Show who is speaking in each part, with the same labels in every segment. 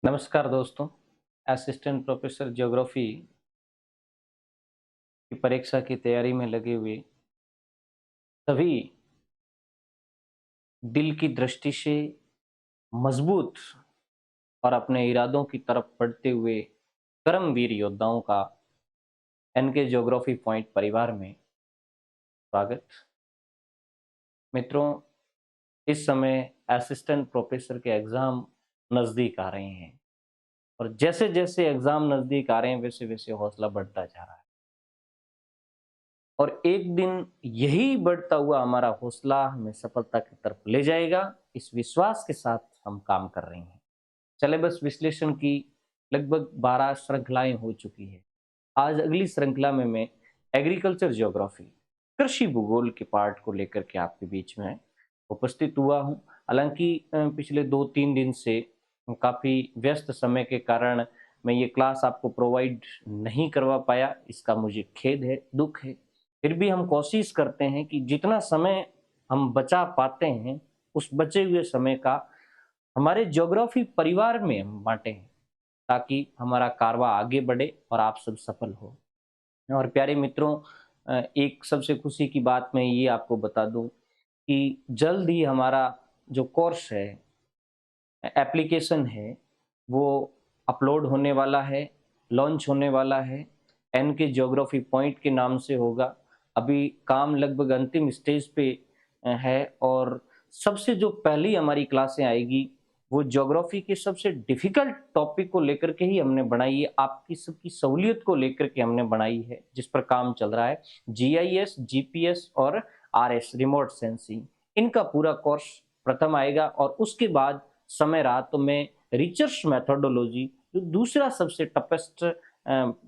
Speaker 1: नमस्कार दोस्तों। Assistant professor geography की परीक्षा की तैयारी में लगे हुए सभी दिल की दृष्टि से मजबूत और अपने इरादों की तरफ बढ़ते हुए कर्मवीर योद्धाओं का एनके ज्योग्राफी पॉइंट परिवार में स्वागत। मित्रों, इस समय असिस्टेंट प्रोफेसर के एग्जाम नज़दीक आ रहे हैं और जैसे जैसे एग्जाम नज़दीक आ रहे हैं वैसे वैसे हौसला बढ़ता जा रहा है और एक दिन यही बढ़ता हुआ हमारा हौसला हमें सफलता की तरफ ले जाएगा। इस विश्वास के साथ हम काम कर रहे हैं। सिलेबस विश्लेषण की लगभग 12 श्रृंखलाएं हो चुकी है। आज अगली श्रृंखला में मैं एग्रीकल्चर ज्योग्राफी, कृषि भूगोल के पार्ट को लेकर के आपके बीच में उपस्थित हुआ हूं। हालांकि पिछले 2-3 दिन से काफ़ी व्यस्त समय के कारण मैं ये क्लास आपको प्रोवाइड नहीं करवा पाया, इसका मुझे खेद है, दुख है। फिर भी हम कोशिश करते हैं कि जितना समय हम बचा पाते हैं उस बचे हुए समय का हमारे ज्योग्राफी परिवार में हम बांटें, ताकि हमारा कारवां आगे बढ़े और आप सब सफल हो। और प्यारे मित्रों, एक सबसे खुशी की बात मैं ये आपको बता दूं कि जल्द ही हमारा जो कोर्स है, एप्लीकेशन है, वो अपलोड होने वाला है, लॉन्च होने वाला है। एन के ज्योग्राफी पॉइंट के नाम से होगा। अभी काम लगभग अंतिम स्टेज पे है और सबसे जो पहली हमारी क्लासें आएगी वो ज्योग्राफी के सबसे डिफिकल्ट टॉपिक को लेकर के ही हमने बनाई है। आपकी सबकी सहूलियत को लेकर के हमने बनाई है, जिस पर काम चल रहा है। जीआईएस, जीपीएस और आरएस, रिमोट सेंसिंग, इनका पूरा कोर्स प्रथम आएगा और उसके बाद समय रहा तो मैं रिसर्च मेथोडोलॉजी, जो दूसरा सबसे टफेस्ट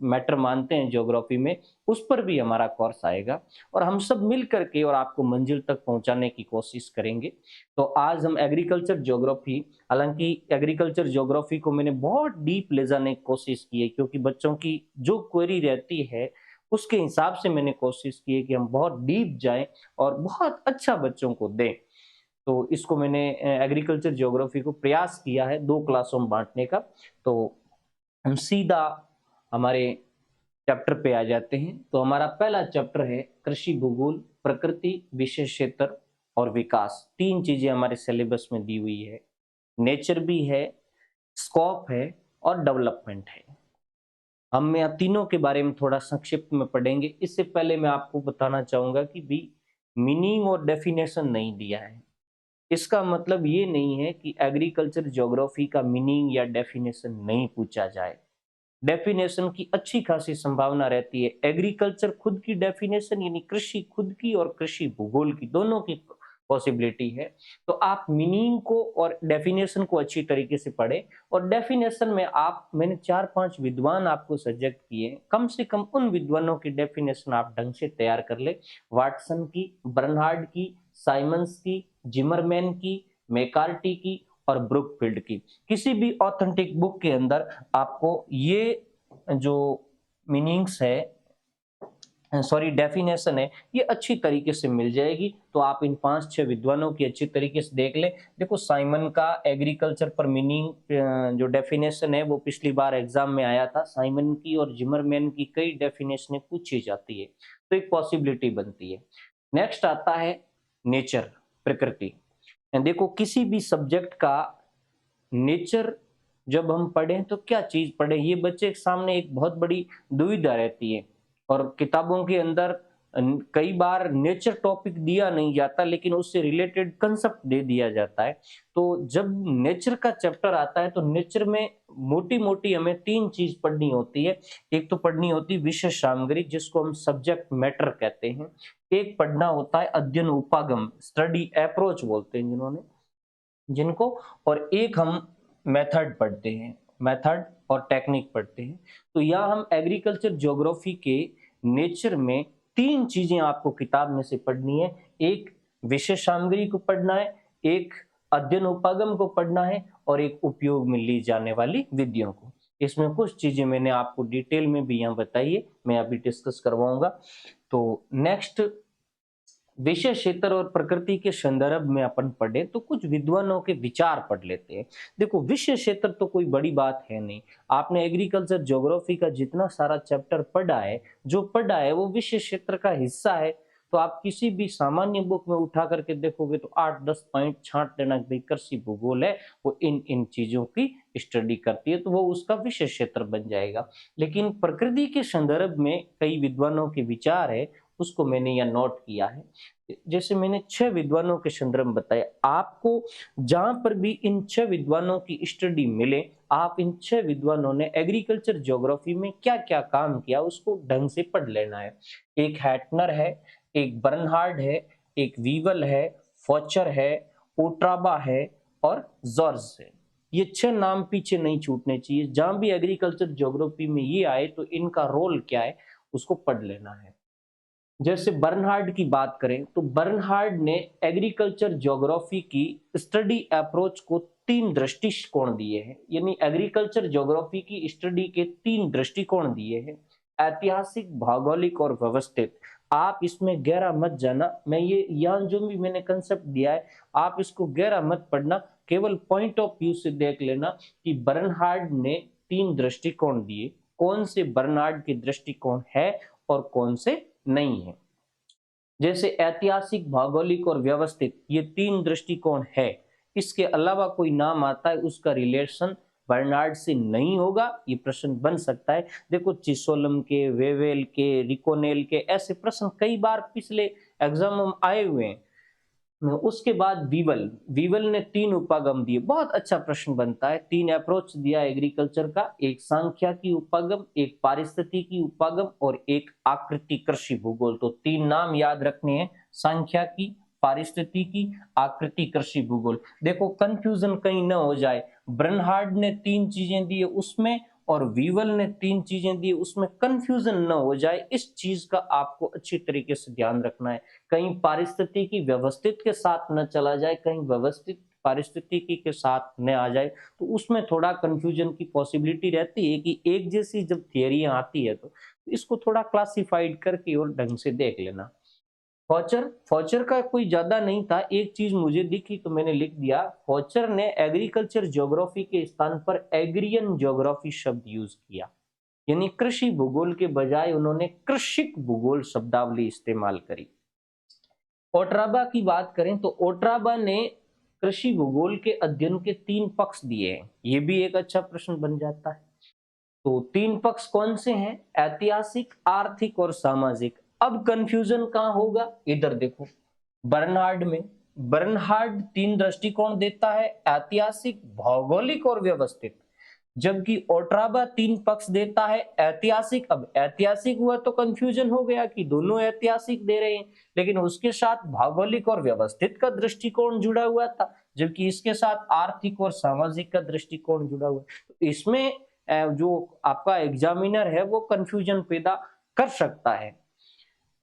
Speaker 1: मैटर मानते हैं ज्योग्राफी में, उस पर भी हमारा कोर्स आएगा और हम सब मिल करके और आपको मंजिल तक पहुंचाने की कोशिश करेंगे। तो आज हम एग्रीकल्चर ज्योग्राफी, हालांकि एग्रीकल्चर ज्योग्राफी को मैंने बहुत डीप ले जाने की कोशिश की है, क्योंकि बच्चों की जो क्वेरी रहती है उसके हिसाब से मैंने कोशिश की है कि हम बहुत डीप जाएं और बहुत अच्छा बच्चों को दें। तो इसको मैंने एग्रीकल्चर ज्योग्राफी को प्रयास किया है 2 क्लासों में बांटने का। तो हम सीधा हमारे चैप्टर पे आ जाते हैं। तो हमारा पहला चैप्टर है कृषि भूगोल, प्रकृति, विशेष क्षेत्र और विकास। 3 चीजें हमारे सिलेबस में दी हुई है। नेचर भी है, स्कोप है और डेवलपमेंट है। हम यहाँ तीनों के बारे में थोड़ा संक्षिप्त में पढ़ेंगे। इससे पहले मैं आपको बताना चाहूंगा कि भी मीनिंग और डेफिनेशन नहीं दिया है। इसका मतलब ये नहीं है कि एग्रीकल्चर ज्योग्राफी का मीनिंग या डेफिनेशन नहीं पूछा जाए। डेफिनेशन की अच्छी खासी संभावना रहती है। एग्रीकल्चर खुद की डेफिनेशन, यानी कृषि खुद की और कृषि भूगोल की, दोनों की पॉसिबिलिटी है। तो आप मीनिंग को और डेफिनेशन को अच्छी तरीके से पढ़े। और डेफिनेशन में मैंने 4-5 विद्वान आपको सजेक्ट किए, कम से कम उन विद्वानों की डेफिनेशन आप ढंग से तैयार कर ले। वाटसन की, बर्नहार्ड की, साइमंस की, जिमरमैन की, मैकार्टी की और ब्रुकफील्ड की, किसी भी ऑथेंटिक बुक के अंदर आपको ये जो मीनिंग्स है, सॉरी डेफिनेशन है, ये अच्छी तरीके से मिल जाएगी। तो आप इन 5-6 विद्वानों की अच्छी तरीके से देख लें। देखो, साइमन का एग्रीकल्चर पर मीनिंग जो डेफिनेशन है वो पिछली बार एग्जाम में आया था। साइमन की और जिमरमैन की कई डेफिनेशनें पूछी जाती है, तो एक पॉसिबिलिटी बनती है। नेक्स्ट आता है नेचर, प्रकृति। देखो, किसी भी सब्जेक्ट का नेचर जब हम पढ़ें तो क्या चीज पढ़ें, ये बच्चे के सामने एक बहुत बड़ी दुविधा रहती है। और किताबों के अंदर कई बार नेचर टॉपिक दिया नहीं जाता, लेकिन उससे रिलेटेड कंसेप्ट दे दिया जाता है। तो जब नेचर का चैप्टर आता है तो नेचर में मोटी मोटी हमें 3 चीज पढ़नी होती है। एक तो पढ़नी होती है विशेष सामग्री, जिसको हम सब्जेक्ट मैटर कहते हैं। एक पढ़ना होता है अध्ययन उपागम, स्टडी अप्रोच बोलते हैं जिनको। और एक हम मेथड पढ़ते हैं, मेथड और टेक्निक पढ़ते हैं। तो यहाँ हम एग्रीकल्चर ज्योग्राफी के नेचर में 3 चीजें आपको किताब में से पढ़नी है। एक विशेष सामग्री को पढ़ना है, एक अध्ययन उपागम को पढ़ना है और एक उपयोग में ली जाने वाली विधियों को। इसमें कुछ चीजें मैंने आपको डिटेल में भी यहाँ बताई है, मैं अभी डिस्कस करवाऊंगा। तो नेक्स्ट विषय क्षेत्र और प्रकृति के संदर्भ में अपन पढ़े तो कुछ विद्वानों के विचार पढ़ लेते हैं। देखो, विषय क्षेत्र तो कोई बड़ी बात है नहीं। आपने एग्रीकल्चर ज्योग्राफी का जितना सारा चैप्टर पढ़ा है, जो पढ़ा है वो विषय क्षेत्र का हिस्सा है। तो आप किसी भी सामान्य बुक में उठा करके देखोगे तो 8-10 पॉइंट छांट देना, भाई कृषि भूगोल है, वो इन इन चीजों की स्टडी करती है, तो वो उसका विषय क्षेत्र बन जाएगा। लेकिन प्रकृति के संदर्भ में कई विद्वानों के विचार है, उसको मैंने यहाँ नोट किया है। जैसे मैंने 6 विद्वानों के संदर्भ में बताया, आपको जहां पर भी इन 6 विद्वानों की स्टडी मिले, आप इन 6 विद्वानों ने एग्रीकल्चर ज्योग्राफी में क्या क्या काम किया उसको ढंग से पढ़ लेना है। एक हैटनर है, एक बर्नहार्ड है, एक वीवल है, फॉचर है, ओट्राबा है और जॉर्ज है। ये 6 नाम पीछे नहीं छूटने चाहिए। जहां भी एग्रीकल्चर ज्योग्राफी में ये आए तो इनका रोल क्या है उसको पढ़ लेना है। जैसे बर्नहार्ड की बात करें तो बर्नहार्ड ने एग्रीकल्चर ज्योग्राफी की स्टडी अप्रोच को 3 दृष्टिकोण दिए हैं। यानी एग्रीकल्चर ज्योग्राफी की स्टडी के 3 दृष्टिकोण दिए हैं, ऐतिहासिक, भौगोलिक और व्यवस्थित। आप इसमें गहरा मत जाना, मैं ये यहाँ जो भी मैंने कंसेप्ट दिया है आप इसको गहरा मत पढ़ना, केवल पॉइंट ऑफ व्यू से देख लेना कि बर्नहार्ड ने 3 दृष्टिकोण दिए, कौन से बर्नहार्ड के दृष्टिकोण है और कौन से नहीं है। जैसे ऐतिहासिक, भौगोलिक और व्यवस्थित, ये 3 दृष्टिकोण है। इसके अलावा कोई नाम आता है उसका रिलेशन बर्नार्ड से नहीं होगा, ये प्रश्न बन सकता है। देखो, चिसोलम के, वेवेल के, रिकोनेल के ऐसे प्रश्न कई बार पिछले एग्जाम में आए हुए हैं। उसके बाद वीवल, वीवल ने 3 उपागम दिए, बहुत अच्छा प्रश्न बनता है। 3 अप्रोच दिया एग्रीकल्चर का, एक सांख्यिकी उपागम, एक पारिस्थितिकी उपागम और एक आकृति कृषि भूगोल। तो 3 नाम याद रखने हैं, सांख्यिकी, पारिस्थितिकी, आकृति कृषि भूगोल। देखो कंफ्यूजन कहीं ना हो जाए, बर्नहार्ड ने 3 चीजें दी उसमें और वीवल ने 3 चीजें दी, उसमें कंफ्यूजन न हो जाए, इस चीज का आपको अच्छी तरीके से ध्यान रखना है। कहीं पारिस्थितिकी व्यवस्थित के साथ न चला जाए, कहीं व्यवस्थित पारिस्थितिकी के साथ न आ जाए, तो उसमें थोड़ा कंफ्यूजन की पॉसिबिलिटी रहती है कि एक जैसी जब थियरियां आती है तो इसको थोड़ा क्लासिफाइड करके और ढंग से देख लेना। फॉचर, फॉचर का कोई ज्यादा नहीं था, एक चीज मुझे दिखी तो मैंने लिख दिया। फॉचर ने एग्रीकल्चर ज्योग्राफी के स्थान पर एग्रियन ज्योग्राफी शब्द यूज किया, यानी कृषि भूगोल के बजाय उन्होंने कृषिक भूगोल शब्दावली इस्तेमाल करी। ओट्राबा की बात करें तो ओट्राबा ने कृषि भूगोल के अध्ययन के 3 पक्ष दिए हैं, ये भी एक अच्छा प्रश्न बन जाता है। तो 3 पक्ष कौन से हैं? ऐतिहासिक, आर्थिक और सामाजिक। अब कंफ्यूजन कहां होगा, इधर देखो, बर्नहार्ड में बर्नहार्ड 3 दृष्टिकोण देता है, ऐतिहासिक, भौगोलिक और व्यवस्थित, जबकि ओट्राबा 3 पक्ष देता है, ऐतिहासिक। अब ऐतिहासिक हुआ तो कंफ्यूजन हो गया कि दोनों ऐतिहासिक दे रहे हैं, लेकिन उसके साथ भौगोलिक और व्यवस्थित का दृष्टिकोण जुड़ा हुआ था, जबकि इसके साथ आर्थिक और सामाजिक का दृष्टिकोण जुड़ा हुआ है। तो इसमें जो आपका एग्जामिनर है वो कंफ्यूजन पैदा कर सकता है,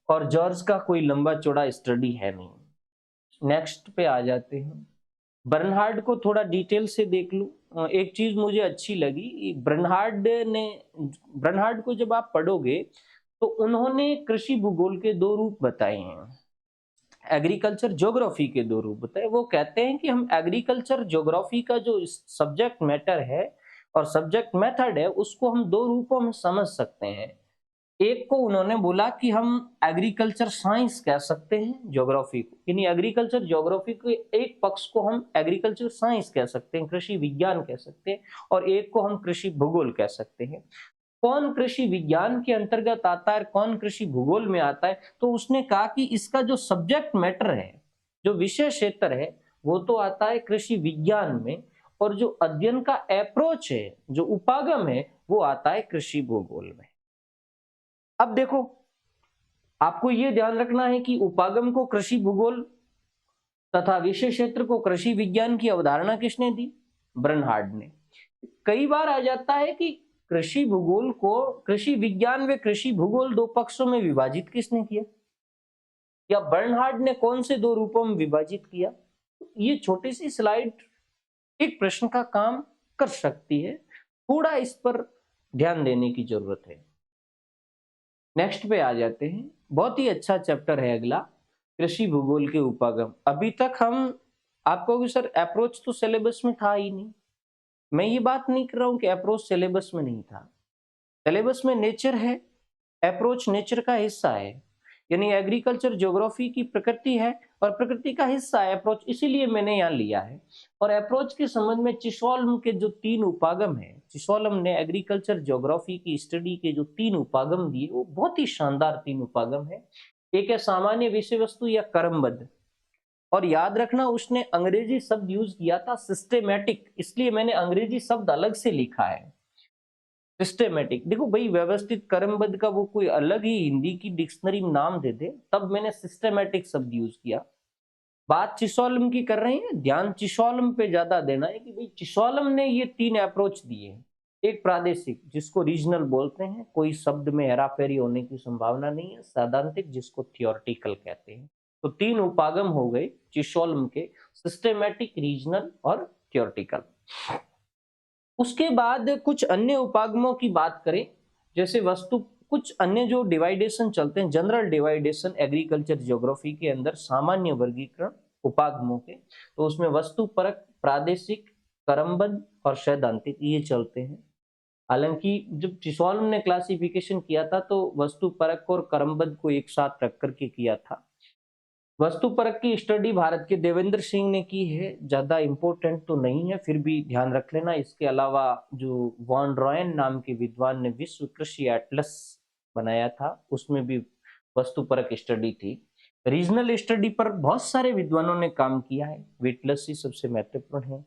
Speaker 1: और जॉर्ज का कोई लंबा चौड़ा स्टडी है नहीं। नेक्स्ट पे आ जाते हैं, बर्नहार्ड को थोड़ा डिटेल से देख लूं। एक चीज मुझे अच्छी लगी, बर्नहार्ड को जब आप पढ़ोगे तो उन्होंने कृषि भूगोल के 2 रूप बताए हैं, एग्रीकल्चर ज्योग्राफी के 2 रूप बताए। वो कहते हैं कि हम एग्रीकल्चर ज्योग्राफी का जो सब्जेक्ट मैटर है और सब्जेक्ट मेथड है उसको हम 2 रूपों में समझ सकते हैं। एक को उन्होंने बोला कि हम एग्रीकल्चर साइंस कह सकते हैं ज्योग्राफी को, यानी एग्रीकल्चर ज्योग्राफी के एक पक्ष को हम एग्रीकल्चर साइंस कह सकते हैं, कृषि विज्ञान कह सकते हैं, और एक को हम कृषि भूगोल कह सकते हैं। कौन कृषि विज्ञान के अंतर्गत आता है, कौन कृषि भूगोल में आता है, तो उसने कहा कि इसका जो सब्जेक्ट मैटर है, जो विषय क्षेत्र है, वो तो आता है कृषि विज्ञान में, और जो अध्ययन का अप्रोच है, जो उपागम है, वो आता है कृषि भूगोल में। अब देखो, आपको यह ध्यान रखना है कि उपागम को कृषि भूगोल तथा विषय क्षेत्र को कृषि विज्ञान की अवधारणा किसने दी? बर्नहार्ड ने। कई बार आ जाता है कि कृषि भूगोल को कृषि विज्ञान व कृषि भूगोल 2 पक्षों में विभाजित किसने किया, या बर्नहार्ड ने कौन से 2 रूपों में विभाजित किया? ये छोटी सी स्लाइड एक प्रश्न का काम कर सकती है, थोड़ा इस पर ध्यान देने की जरूरत है। नेक्स्ट पे आ जाते हैं, बहुत ही अच्छा चैप्टर है अगला, कृषि भूगोल के उपागम। अभी तक हम आप कहोगे सर अप्रोच तो सिलेबस में था ही नहीं। मैं ये बात नहीं कर रहा हूँ कि अप्रोच सिलेबस में नहीं था। सिलेबस में नेचर है, अप्रोच नेचर का हिस्सा है। यानी एग्रीकल्चर ज्योग्राफी की प्रकृति है और प्रकृति का हिस्सा है अप्रोच, इसीलिए मैंने यहाँ लिया है। और अप्रोच के संबंध में चिशोलम के जो 3 उपागम है, चिशोलम ने एग्रीकल्चर ज्योग्राफी की स्टडी के जो 3 उपागम दिए वो बहुत ही शानदार 3 उपागम है। एक है सामान्य विषय वस्तु या क्रमबद्ध, और याद रखना उसने अंग्रेजी शब्द यूज किया था सिस्टेमेटिक, इसलिए मैंने अंग्रेजी शब्द अलग से लिखा है। सिस्टेमेटिक, देखो भाई व्यवस्थित क्रमबद्ध का वो कोई अलग ही हिंदी की डिक्शनरी में नाम दे दे, तब मैंने सिस्टेमेटिक शब्द यूज किया। बात चिशोलम की कर रहे हैं, ध्यान चिशोलम पे ज्यादा देना है कि भाई चिशोलम ने ये 3 अप्रोच दिए हैं। एक प्रादेशिक जिसको रीजनल बोलते हैं, कोई शब्द में हेराफेरी होने की संभावना नहीं है। सैद्धांतिक जिसको थियोरटिकल कहते हैं। तो 3 उपागम हो गए चिशोलम के, सिस्टेमेटिक, रीजनल और थियोरटिकल। उसके बाद कुछ अन्य उपागमों की बात करें, जैसे वस्तु, कुछ अन्य जो डिवाइडेशन चलते हैं, जनरल डिवाइडेशन एग्रीकल्चर ज्योग्राफी के अंदर, सामान्य वर्गीकरण उपागमों के, तो उसमें वस्तु परक, प्रादेशिक, क्रमबद्ध और सैद्धांतिक ये चलते हैं। हालांकि जब चिशोलम ने क्लासिफिकेशन किया था तो वस्तु परक और क्रमबद्ध को एक साथ रख करके किया था। वस्तु परक की स्टडी भारत के देवेंद्र सिंह ने की है, ज्यादा इंपॉर्टेंट तो नहीं है, फिर भी ध्यान रख लेना। इसके अलावा जो वॉन रॉयन नाम के विद्वान ने विश्व कृषि एटलस बनाया था, उसमें भी वस्तु परक स्टडी थी। रीजनल स्टडी पर बहुत सारे विद्वानों ने काम किया है, विटलसी सबसे महत्वपूर्ण है।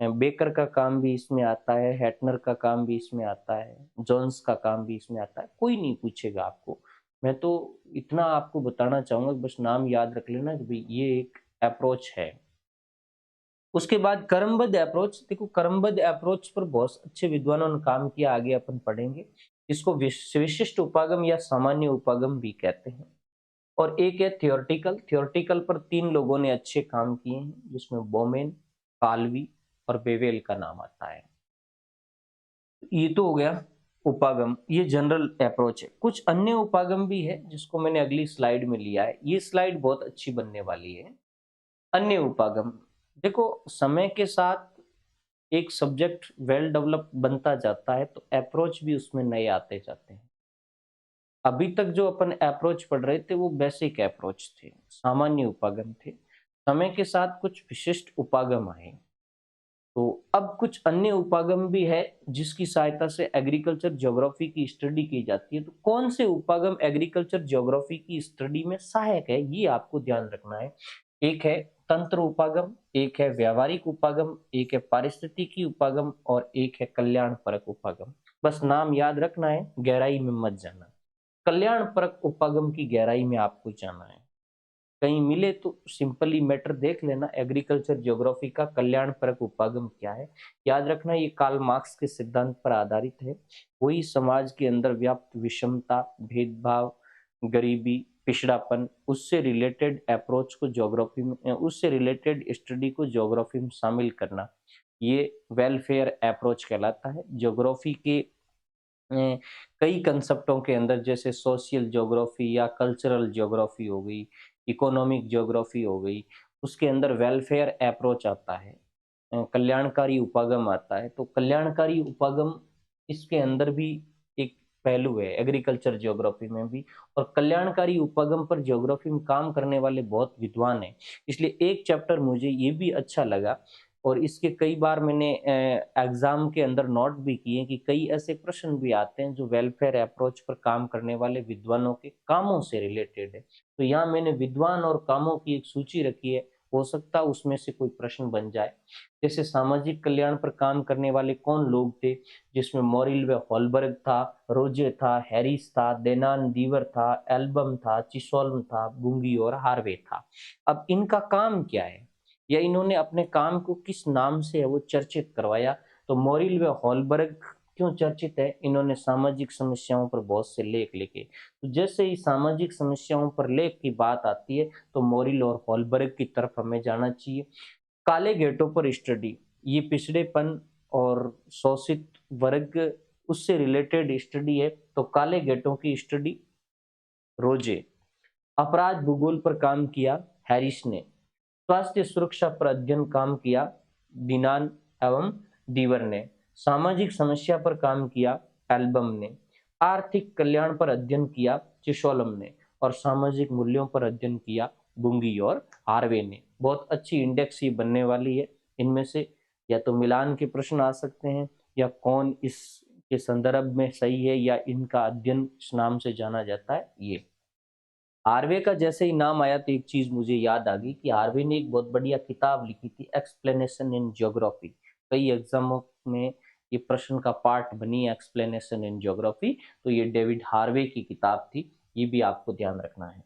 Speaker 1: बेकर का काम भी इसमें आता है, हैटनर का काम भी इसमें आता है, जोन्स का काम भी इसमें आता है। कोई नहीं पूछेगा आपको, मैं तो इतना आपको बताना चाहूंगा, बस नाम याद रख लेना कि भाई ये एक अप्रोच है। उसके बाद क्रमबद्ध अप्रोच, देखो क्रमबद्ध अप्रोच पर बहुत अच्छे विद्वानों ने काम किया, आगे अपन पढ़ेंगे। इसको विशिष्ट उपागम या सामान्य उपागम भी कहते हैं। और एक है थियोरटिकल, थियोरटिकल पर 3 लोगों ने अच्छे काम किए हैं, जिसमें बोमेन, काल्वी और बेवेल का नाम आता है। ये तो हो गया उपागम, ये जनरल अप्रोच है। कुछ अन्य उपागम भी है जिसको मैंने अगली स्लाइड में लिया है, ये स्लाइड बहुत अच्छी बनने वाली है। अन्य उपागम, देखो समय के साथ एक सब्जेक्ट वेल डेवलप बनता जाता है तो अप्रोच भी उसमें नए आते जाते हैं। अभी तक जो अपन अप्रोच पढ़ रहे थे वो बेसिक अप्रोच थे, सामान्य उपागम थे। समय के साथ कुछ विशिष्ट उपागम आए, तो अब कुछ अन्य उपागम भी है जिसकी सहायता से एग्रीकल्चर ज्योग्राफी की स्टडी की जाती है। तो कौन से उपागम एग्रीकल्चर ज्योग्राफी की स्टडी में सहायक है, ये आपको ध्यान रखना है। एक है तंत्र उपागम, एक है व्यावहारिक उपागम, एक है पारिस्थितिकी उपागम और एक है कल्याण परक उपागम। बस नाम याद रखना है, गहराई में मत जाना। कल्याण परक उपागम की गहराई में आपको जाना है, कहीं मिले तो सिंपली मैटर देख लेना, एग्रीकल्चर ज्योग्राफी का कल्याण परक उपागम क्या है। याद रखना ये कार्ल मार्क्स के सिद्धांत पर आधारित है। वही समाज के अंदर व्याप्त विषमता, भेदभाव, गरीबी, पिछड़ापन, उससे रिलेटेड अप्रोच को ज्योग्राफी में, उससे रिलेटेड स्टडी को ज्योग्राफी में शामिल करना, ये वेलफेयर अप्रोच कहलाता है। ज्योग्राफी के कई कंसेप्टों के अंदर, जैसे सोशल ज्योग्राफी या कल्चरल ज्योग्राफी हो गई, इकोनॉमिक ज्योग्राफी हो गई, उसके अंदर वेलफेयर अप्रोच आता है, कल्याणकारी उपागम आता है। तो कल्याणकारी उपागम इसके अंदर भी एक पहलू है एग्रीकल्चर ज्योग्राफी में भी। और कल्याणकारी उपागम पर ज्योग्राफी में काम करने वाले बहुत विद्वान हैं, इसलिए एक चैप्टर मुझे ये भी अच्छा लगा। और इसके कई बार मैंने एग्जाम के अंदर नोट भी किए कि कई ऐसे प्रश्न भी आते हैं जो वेलफेयर अप्रोच पर काम करने वाले विद्वानों के कामों से रिलेटेड है। तो यहाँ मैंने विद्वान और कामों की एक सूची रखी है, हो सकता उसमें से कोई प्रश्न बन जाए। जैसे सामाजिक कल्याण पर काम करने वाले कौन लोग थे, जिसमें मोरिल व हॉलबर्ग था, रोजे था, हैरिस था, देनान दीवर था, एल्बम था, चिसोल्म था, बुंगी और हार्वे था। अब इनका काम क्या है, या इन्होंने अपने काम को किस नाम से है वो चर्चित करवाया। तो मोरिल व हॉलबर्ग क्यों चर्चित है, इन्होंने सामाजिक समस्याओं पर बहुत से लेख लिखे। तो जैसे ही सामाजिक समस्याओं पर लेख की बात आती है तो मोरिल और हॉलबर्ग की तरफ हमें जाना चाहिए। काले घेटों पर स्टडी, ये पिछड़ेपन और शोषित वर्ग, उससे रिलेटेड स्टडी है। तो काले घेटों की स्टडी रोजे, अपराध भूगोल पर काम किया, हैरिस ने। स्वास्थ्य सुरक्षा पर अध्ययन काम किया, दिनान एवं दीवर ने। सामाजिक समस्या पर काम किया, एल्बम ने। आर्थिक कल्याण पर अध्ययन किया, चिशोलम ने। और सामाजिक मूल्यों पर अध्ययन किया, बुंगी और हार्वे ने। बहुत अच्छी इंडेक्स ये बनने वाली है। इनमें से या तो मिलान के प्रश्न आ सकते हैं, या कौन इसके संदर्भ में सही है, या इनका अध्ययन इस नाम से जाना जाता है। ये हार्वे का जैसे ही नाम आया तो एक चीज मुझे याद आ गई कि हार्वे ने एक बहुत बढ़िया किताब लिखी थी, एक्सप्लेनेशन इन ज्योग्राफी। कई एग्जामों में ये प्रश्न का पार्ट बनी, एक्सप्लेनेशन इन ज्योग्राफी। तो ये डेविड हार्वे की किताब थी, ये भी आपको ध्यान रखना है।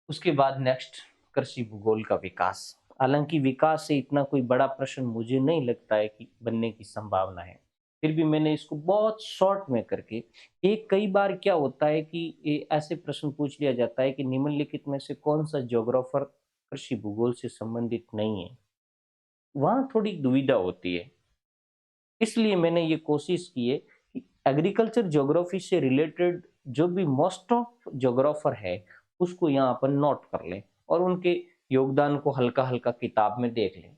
Speaker 1: उसके बाद नेक्स्ट, कृषि भूगोल का विकास। हालांकि विकास से इतना कोई बड़ा प्रश्न मुझे नहीं लगता है कि बनने की संभावना है, फिर भी मैंने इसको बहुत शॉर्ट में करके, एक कई बार क्या होता है कि ऐसे प्रश्न पूछ लिया जाता है कि निम्नलिखित में से कौन सा ज्योग्राफर कृषि भूगोल से संबंधित नहीं है, वहां थोड़ी दुविधा होती है। इसलिए मैंने ये कोशिश की है कि एग्रीकल्चर ज्योग्राफी से रिलेटेड जो भी मोस्ट ऑफ ज्योग्राफर है उसको यहाँ अपन नोट कर लें और उनके योगदान को हल्का हल्का किताब में देख लें।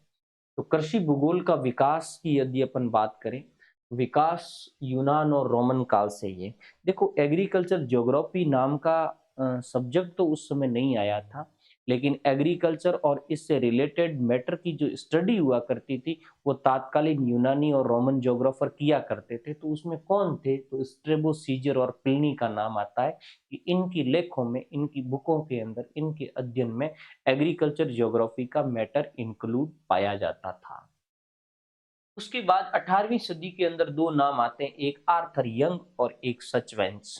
Speaker 1: तो कृषि भूगोल का विकास की यदि अपन बात करें, विकास यूनान और रोमन काल से ही है। देखो, एग्रीकल्चर ज्योग्राफी नाम का सब्जेक्ट तो उस समय नहीं आया था, लेकिन एग्रीकल्चर और इससे रिलेटेड मैटर की जो स्टडी हुआ करती थी वो तात्कालीन यूनानी और रोमन ज्योग्राफर किया करते थे। तो उसमें कौन थे? तो स्ट्रेबो, सीजर और प्लिनी का नाम आता है कि इनकी लेखों में, इनकी बुकों के अंदर, इनके अध्ययन में एग्रीकल्चर ज्योग्राफी का मैटर इंक्लूड पाया जाता था। उसके बाद 18वीं सदी के अंदर दो नाम आते हैं, एक आर्थर यंग और एक सचवेंस।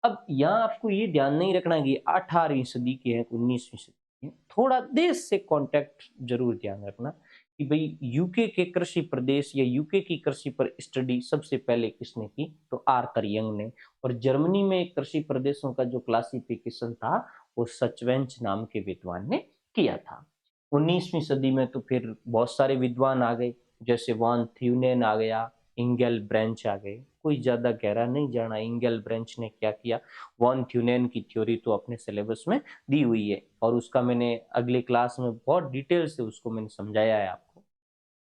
Speaker 1: अब यहाँ आपको ये ध्यान नहीं रखना कि 18वीं सदी के हैं, 19वीं सदी के हैं। थोड़ा देश से कांटेक्ट जरूर ध्यान रखना कि भाई यूके के कृषि प्रदेश या यूके की कृषि पर स्टडी सबसे पहले किसने की? तो आर्थर यंग ने। और जर्मनी में कृषि प्रदेशों का जो क्लासिफिकेशन था वो सचवेंच नाम के विद्वान ने किया था। 19वीं सदी में तो फिर बहुत सारे विद्वान आ गए, जैसे वॉन थ्यूनेन आ गया, इंगेल ब्रेंच आ गए। कोई ज्यादा गहरा नहीं जाना इंगेल ब्रेंच ने क्या किया। वॉन थ्यूनेन की थ्योरी तो अपने सिलेबस में दी हुई है और उसका मैंने अगले क्लास में बहुत डिटेल से उसको मैंने समझाया है आपको।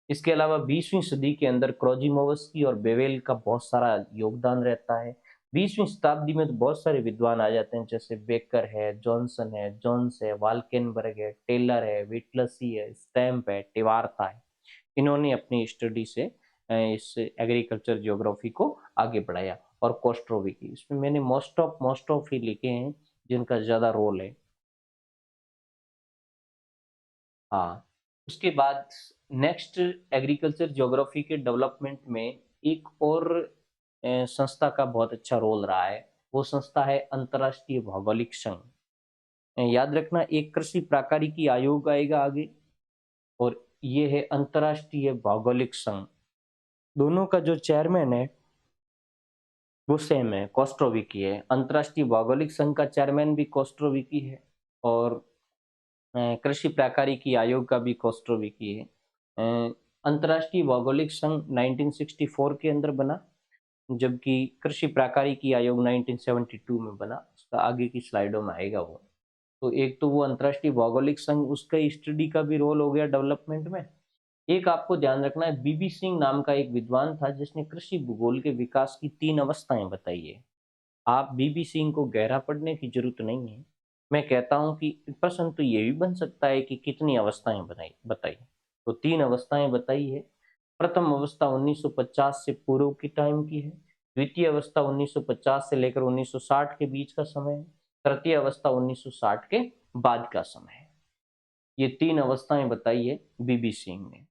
Speaker 1: इसके अलावा 20वीं सदी के अंदर क्रोजिमोवस्की और बेवेल का बहुत सारा योगदान रहता है। 20वीं शताब्दी में तो बहुत सारे विद्वान आ जाते हैं, जैसे बेकर है, जॉनसन है, जोन्स है, वाल्केनबर्ग है, टेलर है, विटलसी है, स्टैम्प है, टिवार्था है। इन्होंने अपनी स्टडी से इस एग्रीकल्चर ज्योग्राफी को आगे बढ़ाया। और कोस्ट्रोवी की, इसमें मैंने मोस्ट ऑफ ही लिखे हैं जिनका ज्यादा रोल है। हाँ। उसके बाद नेक्स्ट, एग्रीकल्चर ज्योग्राफी के डेवलपमेंट में एक और संस्था का बहुत अच्छा रोल रहा है। वो संस्था है अंतर्राष्ट्रीय भौगोलिक संघ। याद रखना, एक कृषि प्राकारिकी आयोग आएगा आगे, और ये है अंतर्राष्ट्रीय भौगोलिक संघ। दोनों का जो चेयरमैन है वो सेम है, कोस्ट्रोविकी है। अंतर्राष्ट्रीय भौगोलिक संघ का चेयरमैन भी कोस्ट्रोविकी है, और कृषि प्राकारिकी आयोग का भी कोस्ट्रोविकी है। अंतर्राष्ट्रीय भौगोलिक संघ 1964 के अंदर बना, जबकि कृषि प्राकारिकी आयोग 1972 में बना। उसका आगे की स्लाइडों में आएगा वो। तो एक तो वो अंतर्राष्ट्रीय भौगोलिक संघ, उसका स्टडी का भी रोल हो गया डेवलपमेंट में। एक आपको ध्यान रखना है, बीबी सिंह नाम का एक विद्वान था जिसने कृषि भूगोल के विकास की 3 अवस्थाएं बताई है। आप बीबी सिंह को गहरा पढ़ने की जरूरत नहीं है। मैं कहता हूं कि प्रश्न तो ये भी बन सकता है कि कितनी अवस्थाएं बनाई बताई। तो 3 अवस्थाएं बताई है। प्रथम अवस्था 1950 से पूर्व की टाइम की है। द्वितीय अवस्था 1950 से लेकर 1960 के बीच का समय है। तृतीय अवस्था 1960 के बाद का समय है। ये 3 अवस्थाएं बताई है बीबी सिंह ने।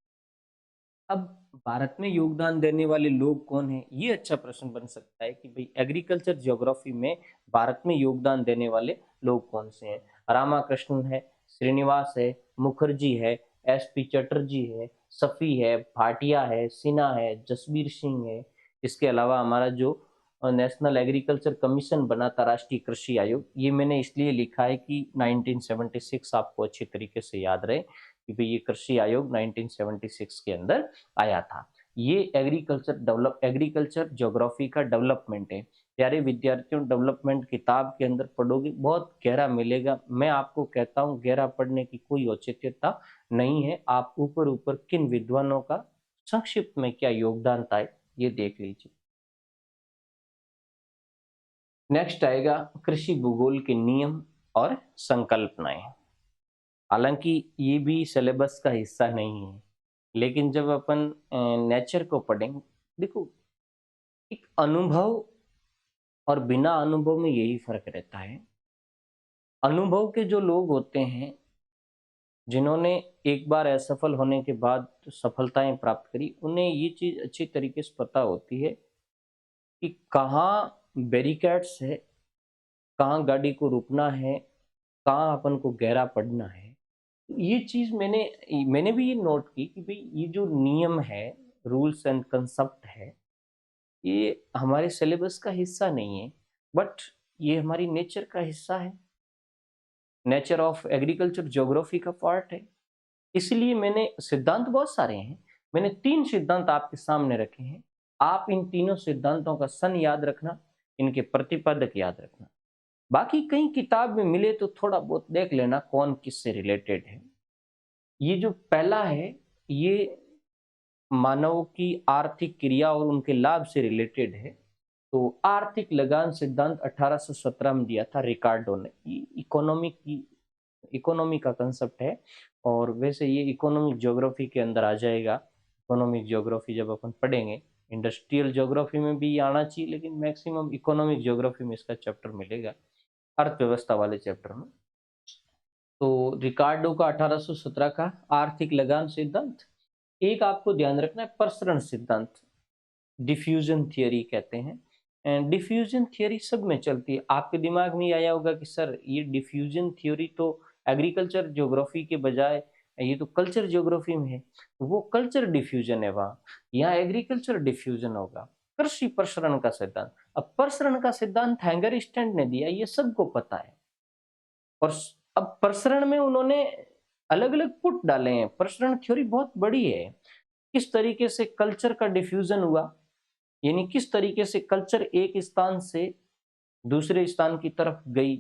Speaker 1: अब भारत में योगदान देने वाले लोग कौन हैं, ये अच्छा प्रश्न बन सकता है कि भाई एग्रीकल्चर ज्योग्राफी में भारत में योगदान देने वाले लोग कौन से हैं। रामाकृष्णन है, श्रीनिवास है, मुखर्जी है, एस पी चटर्जी है, सफी है, भाटिया है, सिन्हा है, जसबीर सिंह है। इसके अलावा हमारा जो नेशनल एग्रीकल्चर कमीशन बना था, राष्ट्रीय कृषि आयोग, ये मैंने इसलिए लिखा है कि 1976 आपको अच्छी तरीके से याद रहे कि भाई ये कृषि आयोग 1976 के अंदर आया था। ये एग्रीकल्चर ज्योग्राफी का डेवलपमेंट है। प्यारे विद्यार्थियों, डेवलपमेंट किताब के अंदर पढ़ोगे बहुत गहरा मिलेगा। मैं आपको कहता हूँ गहरा पढ़ने की कोई औचित्यता नहीं है। आप ऊपर ऊपर किन विद्वानों का संक्षिप्त में क्या योगदान था ये देख लीजिए। नेक्स्ट आएगा कृषि भूगोल के नियम और संकल्पनाएं। हालांकि ये भी सिलेबस का हिस्सा नहीं है, लेकिन जब अपन नेचर को पढ़ेंगे, देखो एक अनुभव और बिना अनुभव में यही फर्क रहता है। अनुभव के जो लोग होते हैं, जिन्होंने एक बार असफल होने के बाद सफलताएं प्राप्त करी, उन्हें ये चीज अच्छी तरीके से पता होती है कि कहाँ बैरिकेड्स है, कहाँ गाड़ी को रुकना है, कहाँ अपन को गहरा पड़ना है। ये चीज मैंने भी ये नोट की कि भाई ये जो नियम है, रूल्स एंड कंसेप्ट है, ये हमारे सिलेबस का हिस्सा नहीं है, बट ये हमारी नेचर का हिस्सा है। नेचर ऑफ एग्रीकल्चर ज्योग्राफी का पार्ट है। इसलिए मैंने सिद्धांत बहुत सारे हैं, मैंने 3 सिद्धांत आपके सामने रखे हैं। आप इन तीनों सिद्धांतों का सन याद रखना, इनके प्रतिपादक याद रखना। बाकी कहीं किताब में मिले तो थोड़ा बहुत देख लेना कौन किससे रिलेटेड है। ये जो पहला है, ये मानव की आर्थिक क्रिया और उनके लाभ से रिलेटेड है। तो आर्थिक लगान सिद्धांत 1817 में दिया था रिकार्डो ने। इकोनॉमी का कंसेप्ट है, और वैसे ये इकोनॉमिक ज्योग्राफी के अंदर आ जाएगा। इकोनॉमिक ज्योग्राफी जब अपन पढ़ेंगे, इंडस्ट्रियल ज्योग्राफी में भी आना चाहिए, लेकिन मैक्सिमम इकोनॉमिक ज्योग्राफी में इसका चैप्टर मिलेगा, अर्थव्यवस्था वाले चैप्टर में। तो रिकार्डो का 1817 का आर्थिक लगान सिद्धांत। एक आपको ध्यान रखना है प्रसरण सिद्धांत, डिफ्यूजन थियरी कहते हैं। एंड डिफ्यूजन थियरी सब में चलती है। आपके दिमाग में आया होगा कि सर ये डिफ्यूजन थ्योरी तो एग्रीकल्चर ज्योग्राफी के बजाय ये तो कल्चर ज्योग्राफी में है, वो कल्चर डिफ्यूजन है वहाँ, यहाँ एग्रीकल्चर डिफ्यूजन होगा। कृषि प्रसरण का सिद्धांत, अब प्रसरण का सिद्धांत हैंगरस्टैंड ने दिया, ये सबको पता है। और अब प्रसरण में उन्होंने अलग अलग पुट डाले हैं। प्रसरण थ्योरी बहुत बड़ी है। किस तरीके से कल्चर का डिफ्यूजन हुआ, यानी किस तरीके से कल्चर एक स्थान से दूसरे स्थान की तरफ गई,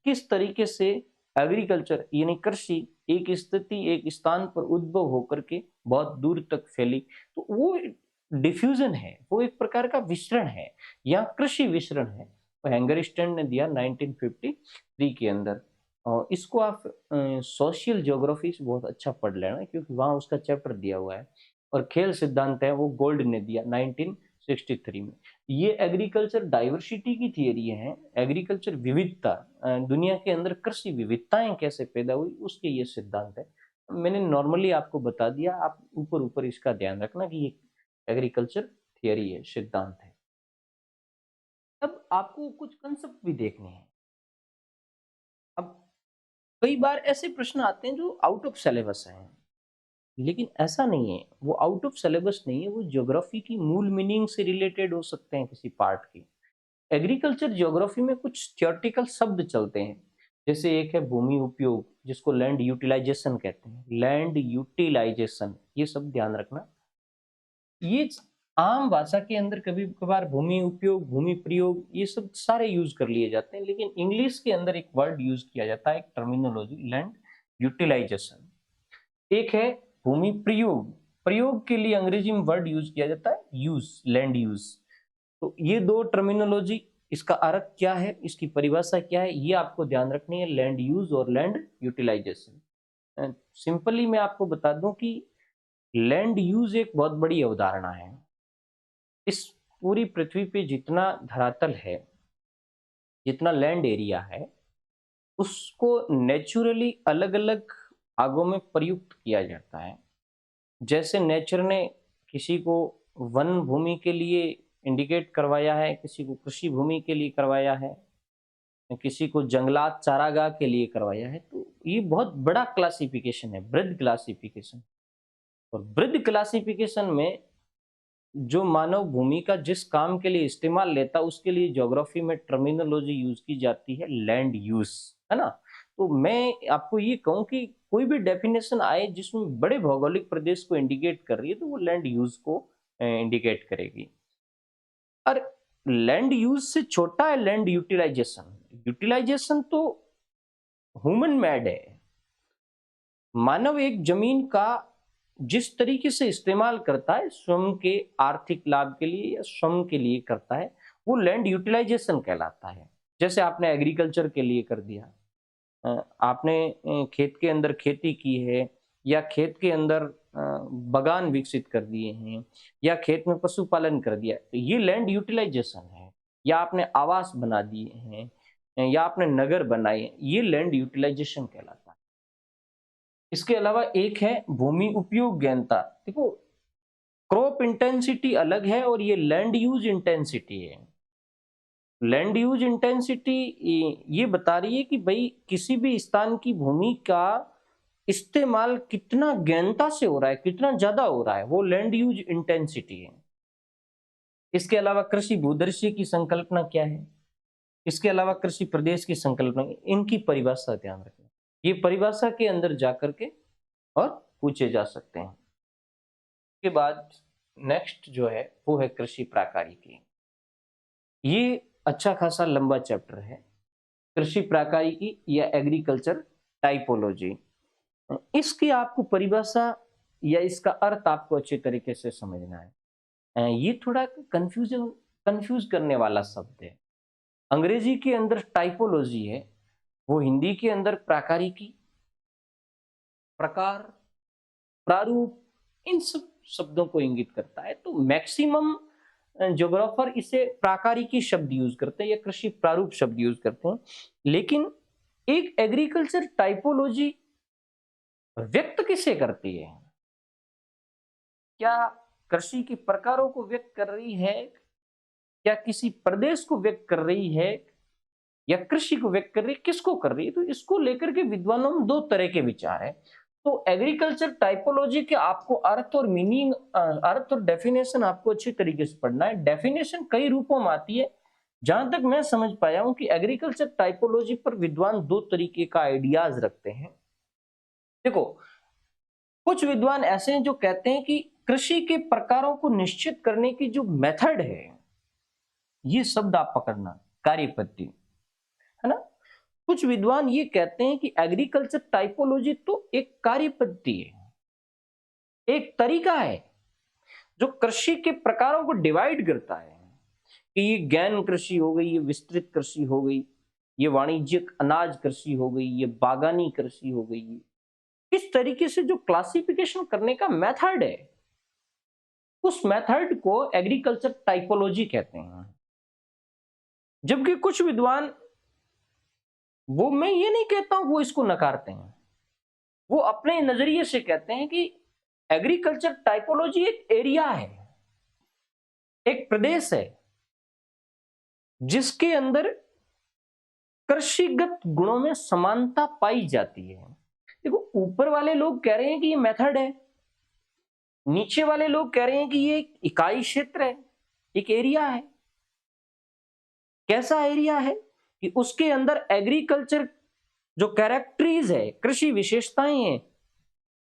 Speaker 1: किस तरीके से एग्रीकल्चर यानी कृषि एक स्थिति एक स्थान पर उद्भव होकर के बहुत दूर तक फैली। तो वो डिफ्यूजन है, वो एक प्रकार का विसरण है, या कृषि विसरण है। तो हैंगरस्टैंड ने दिया 1953 के अंदर। और इसको आप सोशल ज्योग्राफी से बहुत अच्छा पढ़ लेना, क्योंकि वहां उसका चैप्टर दिया हुआ है। और खेल सिद्धांत है वो गोल्ड ने दिया 1963 में। ये एग्रीकल्चर डाइवर्सिटी की थियरी है, एग्रीकल्चर विविधता, दुनिया के अंदर कृषि विविधताएं कैसे पैदा हुई उसके ये सिद्धांत है। मैंने नॉर्मली आपको बता दिया, आप ऊपर ऊपर इसका ध्यान रखना कि ये एग्रीकल्चर थियरी है, सिद्धांत है। अब आपको कुछ कंसेप्ट भी देखने हैं। अब कई बार ऐसे प्रश्न आते हैं जो आउट ऑफ सिलेबस हैं, लेकिन ऐसा नहीं है, वो आउट ऑफ सिलेबस नहीं है, वो ज्योग्राफी की मूल मीनिंग से रिलेटेड हो सकते हैं किसी पार्ट की। एग्रीकल्चर ज्योग्राफी में कुछ थियोरेटिकल शब्द चलते हैं, जैसे एक है भूमि उपयोग, जिसको लैंड यूटिलाइजेशन कहते हैं। लैंड यूटिलाइजेशन, ये सब ध्यान रखना। ये आम भाषा के अंदर कभी कभार भूमि उपयोग, भूमि प्रयोग, ये सब सारे यूज कर लिए जाते हैं, लेकिन इंग्लिश के अंदर एक वर्ड यूज किया जाता है, एक टर्मिनोलॉजी, लैंड यूटिलाइजेशन। एक है भूमि प्रयोग, प्रयोग के लिए अंग्रेजी में वर्ड यूज किया जाता है यूज, लैंड यूज। तो ये दो टर्मिनोलॉजी, इसका अर्थ क्या है, इसकी परिभाषा क्या है, ये आपको ध्यान रखनी है, लैंड यूज और लैंड यूटिलाइजेशन। सिंपली मैं आपको बता दूं कि लैंड यूज एक बहुत बड़ी अवधारणा है। इस पूरी पृथ्वी पे जितना धरातल है, जितना लैंड एरिया है, उसको नेचुरली अलग अलग भागों में प्रयुक्त किया जाता है। जैसे नेचर ने किसी को वन भूमि के लिए इंडिकेट करवाया है, किसी को कृषि भूमि के लिए करवाया है, किसी को जंगलात चारागाह के लिए करवाया है। तो ये बहुत बड़ा क्लासिफिकेशन है, ब्रिड क्लासिफिकेशन। और ब्रिड क्लासिफिकेशन में जो मानव भूमि का जिस काम के लिए इस्तेमाल लेता, उसके लिए ज्योग्राफी में टर्मिनोलॉजी यूज की जाती है लैंड यूज, है ना। तो मैं आपको ये कहूं कि कोई भी डेफिनेशन आए जिसमें बड़े भौगोलिक प्रदेश को इंडिकेट कर रही है, तो वो लैंड यूज को इंडिकेट करेगी। और लैंड यूज से छोटा है लैंड यूटिलाइजेशन। यूटिलाइजेशन तो ह्यूमन मेड है। मानव एक जमीन का जिस तरीके से इस्तेमाल करता है स्वयं के आर्थिक लाभ के लिए या स्वयं के लिए करता है, वो लैंड यूटिलाइजेशन कहलाता है। जैसे आपने एग्रीकल्चर के लिए कर दिया, आपने खेत के अंदर खेती की है, या खेत के अंदर बागान विकसित कर दिए हैं, या खेत में पशुपालन कर दिया, तो ये लैंड यूटिलाइजेशन है। या आपने आवास बना दिए हैं, या आपने नगर बनाए, ये लैंड यूटिलाइजेशन कहलाता है। इसके अलावा एक है भूमि उपयोग ज्ञानता। देखो, क्रॉप इंटेंसिटी अलग है और ये लैंड यूज इंटेंसिटी है। लैंड यूज इंटेंसिटी ये बता रही है कि भाई किसी भी स्थान की भूमि का इस्तेमाल कितना गहनता से हो रहा है, कितना ज्यादा हो रहा है, वो लैंड यूज इंटेंसिटी है। इसके अलावा कृषि भूदृश्य की संकल्पना क्या है, इसके अलावा कृषि प्रदेश की संकल्पना, इनकी परिभाषा ध्यान रखें। ये परिभाषा के अंदर जाकर के और पूछे जा सकते हैं। के बाद नेक्स्ट जो है वो है कृषि प्राकारिकी। ये अच्छा खासा लंबा चैप्टर है, कृषि प्राकारिकी या एग्रीकल्चर टाइपोलॉजी। इसकी आपको परिभाषा या इसका अर्थ आपको अच्छे तरीके से समझना है। ये थोड़ा कंफ्यूज करने वाला शब्द है। अंग्रेजी के अंदर टाइपोलॉजी है, वो हिंदी के अंदर प्राकारिकी, प्रकार, प्रारूप, इन सब शब्दों को इंगित करता है। तो मैक्सिमम ज्योग्राफर इसे प्राकारिकी शब्द यूज करते हैं या कृषि प्रारूप शब्द यूज करते हैं। लेकिन एक एग्रीकल्चर टाइपोलॉजी व्यक्त किसे करती है? क्या कृषि के प्रकारों को व्यक्त कर रही है, क्या किसी प्रदेश को व्यक्त कर रही है, या कृषि को व्यक्त कर रही है? किसको कर रही है? तो इसको लेकर के विद्वानों में दो तरह के विचार है। तो एग्रीकल्चर टाइपोलॉजी के आपको अर्थ और मीनिंग, अर्थ और डेफिनेशन आपको अच्छी तरीके से पढ़ना है। डेफिनेशन कई रूपों में आती है। जहां तक मैं समझ पाया हूं कि एग्रीकल्चर टाइपोलॉजी पर विद्वान दो तरीके का आइडियाज रखते हैं। देखो, कुछ विद्वान ऐसे हैं जो कहते हैं कि कृषि के प्रकारों को निश्चित करने की जो मेथड है, ये शब्द आप पकड़ना, कार्यपद्धति, है ना। कुछ विद्वान ये कहते हैं कि एग्रीकल्चर टाइपोलॉजी तो एक कार्यपद्धति है, एक तरीका है जो कृषि के प्रकारों को डिवाइड करता है कि ये गैन कृषि हो गई, ये विस्तृत कृषि हो गई, ये वाणिज्यिक अनाज कृषि हो गई, ये बागानी कृषि हो गई। इस तरीके से जो क्लासिफिकेशन करने का मेथड है, उस मेथड को एग्रीकल्चर टाइपोलॉजी कहते हैं। जबकि कुछ विद्वान, वो मैं ये नहीं कहता हूं वो इसको नकारते हैं, वो अपने नजरिए से कहते हैं कि एग्रीकल्चर टाइपोलॉजी एक एरिया है, एक प्रदेश है, जिसके अंदर कृषिगत गुणों में समानता पाई जाती है। देखो, ऊपर वाले लोग कह रहे हैं कि ये मेथड है, नीचे वाले लोग कह रहे हैं कि ये एक इकाई क्षेत्र है, एक एरिया है। कैसा एरिया है कि उसके अंदर एग्रीकल्चर जो कैरेक्टरीज है, कृषि विशेषताएं हैं,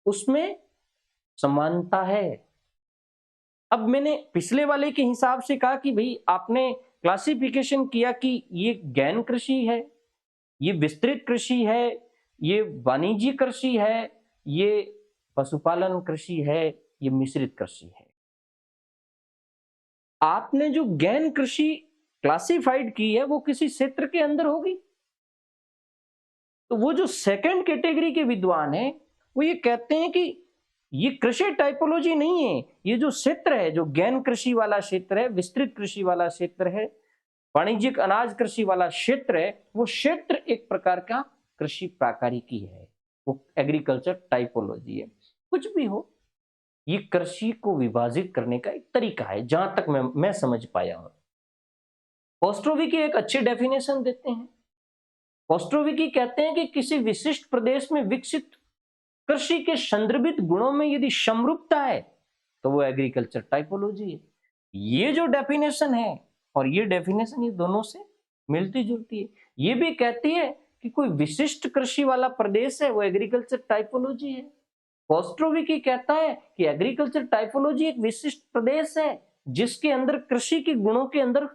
Speaker 1: उसमें समानता है। अब मैंने पिछले वाले के हिसाब से कहा कि भाई आपने क्लासिफिकेशन किया कि ये गैन कृषि है, ये विस्तृत कृषि है, ये वाणिज्य कृषि है, ये पशुपालन कृषि है, ये मिश्रित कृषि है। आपने जो गैन कृषि क्लासिफाइड की है वो किसी क्षेत्र के अंदर होगी। तो वो जो सेकंड कैटेगरी के विद्वान हैं, वो ये कहते हैं कि ये कृषि टाइपोलॉजी नहीं है, ये जो क्षेत्र है, जो गैन कृषि वाला क्षेत्र है, विस्तृत कृषि वाला क्षेत्र है, वाणिज्यिक अनाज कृषि वाला क्षेत्र है, वो क्षेत्र एक प्रकार का कृषि प्राकारिकी है, वो एग्रीकल्चर टाइपोलॉजी है। कुछ भी हो, ये कृषि को विभाजित करने का एक तरीका है, जहां तक मैं समझ पाया हूं। ऑस्ट्रोविकी एक अच्छी डेफिनेशन देते हैं। ऑस्ट्रोविकी कहते हैं कि किसी विशिष्ट प्रदेश में विकसित कृषि के संदर्भित गुणों में यदि समरूपता है तो वो एग्रीकल्चर टाइपोलॉजी है। ये जो डेफिनेशन है और ये डेफिनेशन, ये दोनों से मिलती जुलती है। ये भी कहती है कि कोई विशिष्ट कृषि वाला प्रदेश है, वो एग्रीकल्चर टाइपोलॉजी है। ऑस्ट्रोविकी कहता है कि एग्रीकल्चर टाइपोलॉजी एक विशिष्ट प्रदेश है जिसके अंदर कृषि के गुणों के अंदर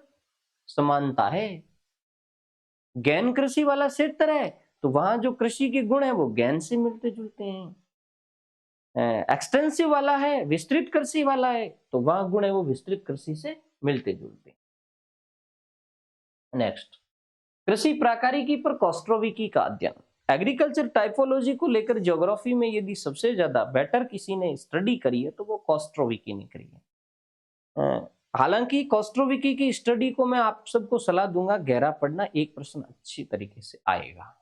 Speaker 1: समानता है। गैन कृषि वाला क्षेत्र है तो वहां जो कृषि के गुण है वो गैन से मिलते जुलते हैं। एक्सटेंसिव वाला है, विस्तृत कृषि वाला है, तो वहां गुण है वो विस्तृत कृषि से मिलते जुलते हैं। नेक्स्ट, कृषि प्राकारिकी पर कोस्ट्रोविकी का अध्ययन। एग्रीकल्चर टाइपोलॉजी को लेकर ज्योग्राफी में यदि सबसे ज्यादा बेटर किसी ने स्टडी करी है तो वो कोस्ट्रोविकी ने करी है। हालांकि कोस्ट्रोविकी की स्टडी को मैं आप सबको सलाह दूंगा गहरा पढ़ना, एक प्रश्न अच्छी तरीके से आएगा।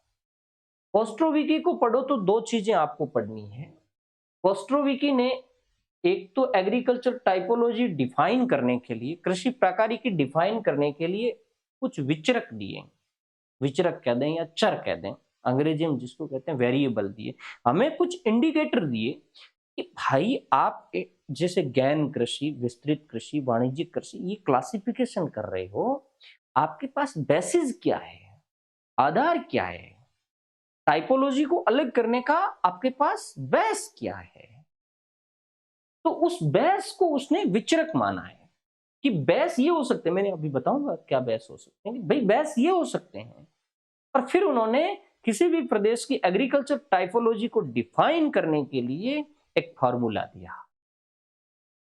Speaker 1: कोस्ट्रोविकी को पढ़ो तो दो चीजें आपको पढ़नी है। कोस्ट्रोविकी ने एक तो एग्रीकल्चर टाइपोलॉजी डिफाइन करने के लिए, कृषि प्राकारिकी डिफाइन करने के लिए कुछ विचरक दिए, विचरक कह दें या चर कह दें, अंग्रेजी में जिसको कहते हैं वेरिएबल दिए, हमें कुछ इंडिकेटर दिए कि भाई आप जैसे गैन कृषि, विस्तृत कृषि, वाणिज्यिक कृषि, ये क्लासिफिकेशन कर रहे हो, आपके पास बेसिस क्या है, आधार क्या है, टाइपोलॉजी को अलग करने का आपके पास बेस क्या है। तो उस बेस को उसने विचरक माना है कि बेस ये हो सकते हैं, मैंने अभी बताऊंगा क्या बेस हो सकते हैं, भाई बेस ये हो सकते हैं। और फिर उन्होंने किसी भी प्रदेश की एग्रीकल्चर टाइपोलॉजी को डिफाइन करने के लिए एक फॉर्मूला दिया।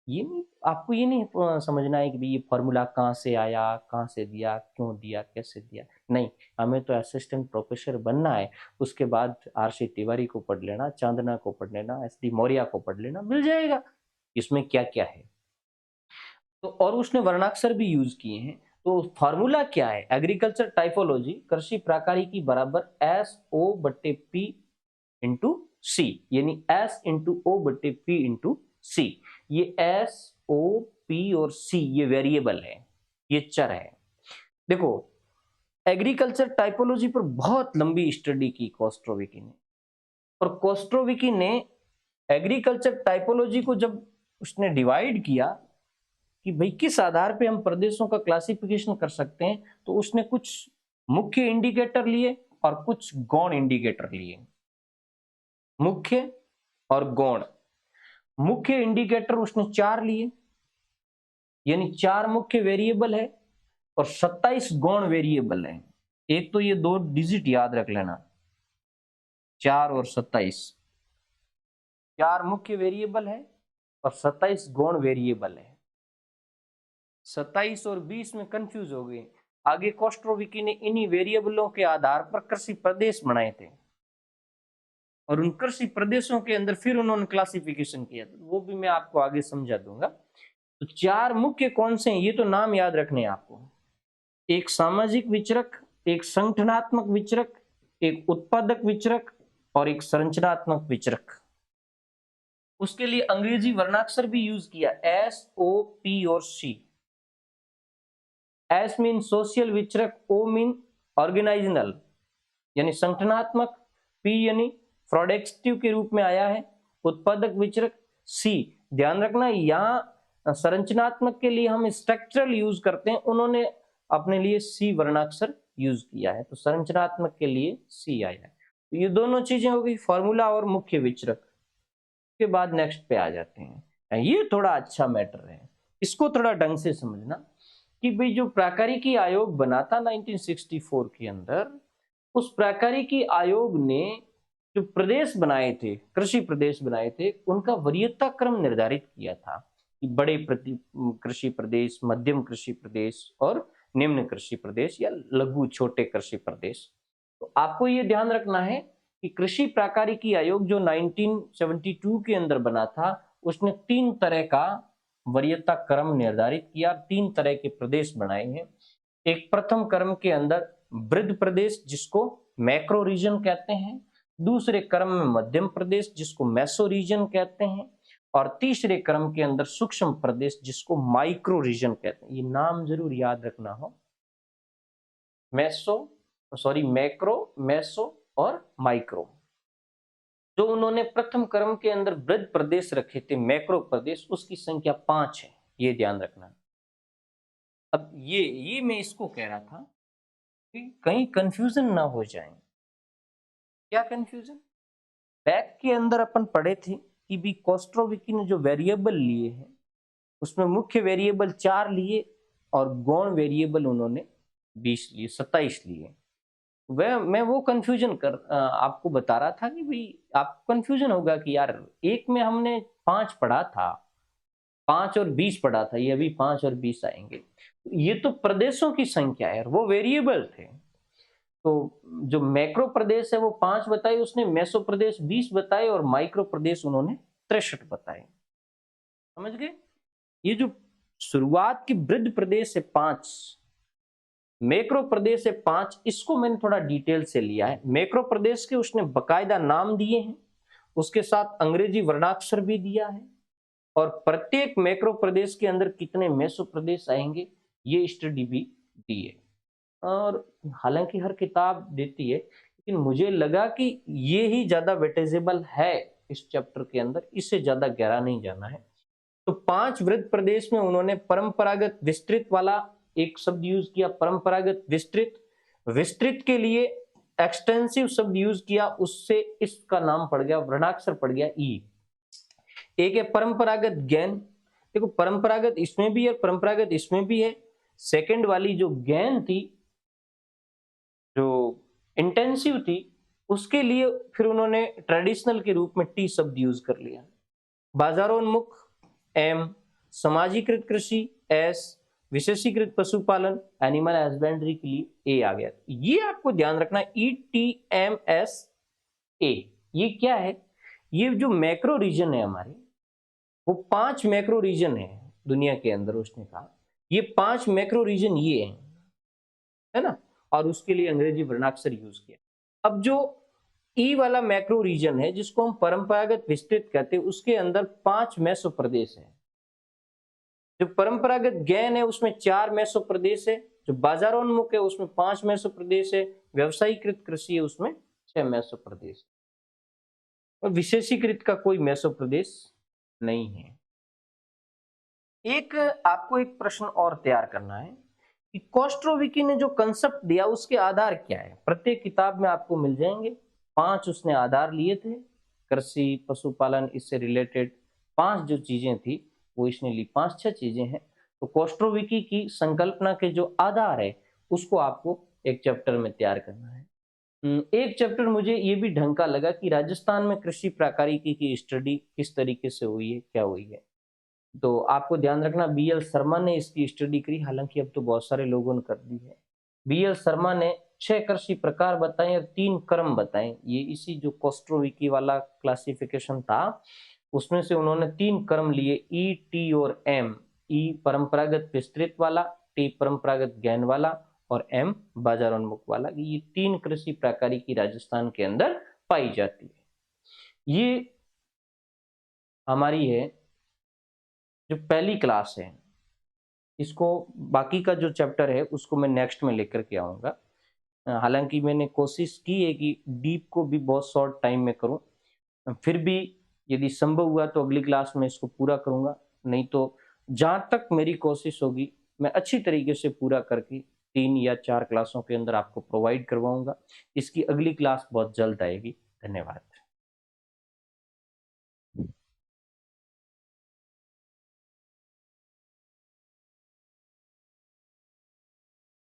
Speaker 1: ये नहीं, आपको ये नहीं समझना है कि ये फॉर्मूला कहाँ से आया, कहाँ से दिया, क्यों दिया, कैसे दिया, नहीं। हमें तो असिस्टेंट प्रोफेसर बनना है, उसके बाद आर.सी. तिवारी को पढ़ लेना, चांदना को पढ़ लेना, एस.डी. मौर्य को पढ़ लेना, मिल जाएगा इसमें क्या क्या है। तो और उसने वर्णाक्षर भी यूज किए हैं। तो फॉर्मूला क्या है, एग्रीकल्चर टाइपोलॉजी कृषि प्राकारिकी बराबर SO/P इंटू सी, यानी S/O/P इंटू सी। ये SO/P और C ये वेरिएबल है, ये चर है। देखो, एग्रीकल्चर टाइपोलॉजी पर बहुत लंबी स्टडी की कोस्ट्रोविकी ने, और कोस्ट्रोविकी ने एग्रीकल्चर टाइपोलॉजी को जब उसने डिवाइड किया कि भाई किस आधार पे हम प्रदेशों का क्लासिफिकेशन कर सकते हैं, तो उसने कुछ मुख्य इंडिकेटर लिए और कुछ गौण इंडिकेटर लिए। मुख्य और गौण, मुख्य इंडिकेटर उसने 4 लिए, यानी 4 मुख्य वेरिएबल है और 27 गौण वेरिएबल है। एक तो ये 2 डिजिट याद रख लेना, 4 और 27, 4 मुख्य वेरिएबल है और 27 गौण वेरिएबल है। 27 और 20 में कंफ्यूज हो गए। आगे कोस्ट्रोविकी ने इन्हीं वेरिएबलों के आधार पर कृषि प्रदेश बनाए थे और उन कृषि प्रदेशों के अंदर फिर उन्होंने क्लासिफिकेशन किया, तो वो भी मैं आपको आगे समझा दूंगा। तो 4 मुख्य कौन से हैं, ये तो नाम याद रखने हैं आपको। एक सामाजिक विचरक, एक संगठनात्मक विचरक, एक उत्पादक विचरक और एक संरचनात्मक विचरक। उसके लिए अंग्रेजी वर्णाक्षर भी यूज किया, SO/P और C। S मीन सोशल विचरक, O मीन ऑर्गेनाइजनल यानी संगठनात्मक, P यानी प्रोडक्टिव के रूप में आया है, उत्पादक विचरक, C ध्यान रखना यहाँ संरचनात्मक के लिए हम स्ट्रक्चरल यूज करते हैं, उन्होंने अपने लिए C वर्णाक्षर यूज किया है, तो संरचनात्मक के लिए C आया है। तो ये दोनों चीजें हो गई, फॉर्मूला और मुख्य विचरक। के बाद नेक्स्ट पे आ जाते हैं, ये थोड़ा अच्छा मैटर है, इसको थोड़ा ढंग से समझना कि भाई जो प्राकारिकी आयोग बना था 1964 के अंदर, उस प्राकारिकी आयोग ने जो प्रदेश बनाए थे, कृषि प्रदेश बनाए थे, उनका वरीयता क्रम निर्धारित किया था कि बड़े कृषि प्रदेश, मध्यम कृषि प्रदेश और निम्न कृषि प्रदेश या लघु छोटे कृषि प्रदेश। तो आपको ये ध्यान रखना है कि कृषि प्राकारिकी आयोग जो 1972 के अंदर बना था, उसने 3 तरह का वरीयता क्रम निर्धारित किया, 3 तरह के प्रदेश बनाए हैं। एक प्रथम क्रम के अंदर वृद्ध प्रदेश जिसको मैक्रो रीजन कहते हैं, दूसरे क्रम में मध्यम प्रदेश जिसको मेसो रीजन कहते हैं, और तीसरे क्रम के अंदर सूक्ष्म प्रदेश जिसको माइक्रो रीजन कहते हैं। ये नाम जरूर याद रखना हो, मैक्रो, मेसो और माइक्रो। जो उन्होंने प्रथम क्रम के अंदर वृद्ध प्रदेश रखे थे, मैक्रो प्रदेश, उसकी संख्या 5 है, ये ध्यान रखना। अब ये मैं इसको कह रहा था कि कहीं कंफ्यूजन ना हो जाए। क्या कंफ्यूजन? बैक के अंदर अपन पढ़े थे कि भी कोस्ट्रोविकी ने जो वेरिएबल लिए हैं उसमें मुख्य वेरिएबल 4 लिए और गौण वेरिएबल उन्होंने 20 लिए, 27 लिए। वह मैं वो कंफ्यूजन आपको बता रहा था कि भाई आपको कंफ्यूजन होगा कि यार एक में हमने 5 पढ़ा था, 5 और 20 पढ़ा था, ये अभी 5 और 20 आएंगे। ये तो प्रदेशों की संख्या है, वो वेरिएबल थे। तो जो मैक्रो प्रदेश है वो 5 बताए उसने, मेसो प्रदेश 20 बताए और माइक्रो प्रदेश उन्होंने 63 बताए। समझ गए? ये जो शुरुआत की वृद्ध प्रदेश है 5, मैक्रो प्रदेश है 5, इसको मैंने थोड़ा डिटेल से लिया है। मैक्रो प्रदेश के उसने बकायदा नाम दिए हैं, उसके साथ अंग्रेजी वर्णाक्षर भी दिया है, और प्रत्येक मैक्रो प्रदेश के अंदर कितने मेसो प्रदेश आएंगे ये स्टडी भी दी है। और हालांकि हर किताब देती है, लेकिन मुझे लगा कि ये ही ज्यादा वेटेजेबल है इस चैप्टर के अंदर, इससे ज्यादा गहरा नहीं जाना है। तो 5 वृत्त प्रदेश में उन्होंने परंपरागत विस्तृत वाला एक शब्द यूज किया, परंपरागत विस्तृत। विस्तृत के लिए एक्सटेंसिव शब्द यूज किया, उससे इसका नाम पड़ गया, वर्णाक्षर पड़ गया ई। एक है परंपरागत ज्ञान, देखो परंपरागत इसमें भी है, परंपरागत इसमें भी है। सेकंड वाली जो ज्ञान थी, जो इंटेंसिव थी, उसके लिए फिर उन्होंने ट्रेडिशनल के रूप में टी शब्द यूज कर लिया। बाजारोन्मुख एम, समाजीकृत कृषि एस, विशेषीकृत पशुपालन एनिमल हस्बेंड्री के लिए ए आ गया। ये आपको ध्यान रखना, ETMS ए, ये क्या है? ये जो मैक्रो रीजन है हमारे, वो 5 मैक्रो रीजन है दुनिया के अंदर। उसने कहा ये 5 मैक्रो रीजन ये है ना, और उसके लिए अंग्रेजी वर्णाक्षर यूज किया। अब जो ई वाला मैक्रो रीजन है जिसको हम परंपरागत विस्तृत कहते हैं, उसके अंदर 5 मेसो प्रदेश है। जो परंपरागत ज्ञान है उसमें 4 मेसो प्रदेश है, जो बाजारोन्मुख है उसमें 5 मेसो प्रदेश है, व्यवसायीकृत कृषि है उसमें 6 मेसो प्रदेश, और विशेषीकृत का कोई मेसो प्रदेश नहीं है। एक आपको एक प्रश्न और तैयार करना है कि कोस्ट्रोविकी ने जो कंसेप्ट दिया उसके आधार क्या है। प्रत्येक किताब में आपको मिल जाएंगे, 5 उसने आधार लिए थे, कृषि, पशुपालन, इससे रिलेटेड 5 जो चीजें थी वो इसने ली, 5-6 चीजें हैं। तो कोस्ट्रोविकी की संकल्पना के जो आधार है उसको आपको एक चैप्टर में तैयार करना है। एक चैप्टर मुझे ये भी ढंग का लगा कि राजस्थान में कृषि प्राकारिकी की स्टडी किस तरीके से हुई है, क्या हुई है। तो आपको ध्यान रखना, BL शर्मा ने इसकी स्टडी करी, हालांकि अब तो बहुत सारे लोगों ने कर दी है। BL शर्मा ने 6 कृषि प्रकार बताए और 3 क्रम बताए। ये इसी जो कोस्ट्रोविकी वाला क्लासिफिकेशन था उसमें से उन्होंने 3 क्रम लिए, E, T और M। E परंपरागत विस्तृत वाला, T परंपरागत ज्ञान वाला और M बाजारोन्मुख वाला। ये 3 कृषि प्राकारिकी राजस्थान के अंदर पाई जाती है। ये हमारी है जो पहली क्लास है। इसको बाकी का जो चैप्टर है उसको मैं नेक्स्ट में लेकर के आऊँगा। हालांकि मैंने कोशिश की है कि डीप को भी बहुत शॉर्ट टाइम में करूं, फिर भी यदि संभव हुआ तो अगली क्लास में इसको पूरा करूंगा, नहीं तो जहां तक मेरी कोशिश होगी मैं अच्छी तरीके से पूरा करके 3 या 4 क्लासों के अंदर आपको प्रोवाइड करवाऊंगा। इसकी अगली क्लास बहुत जल्द आएगी। धन्यवाद।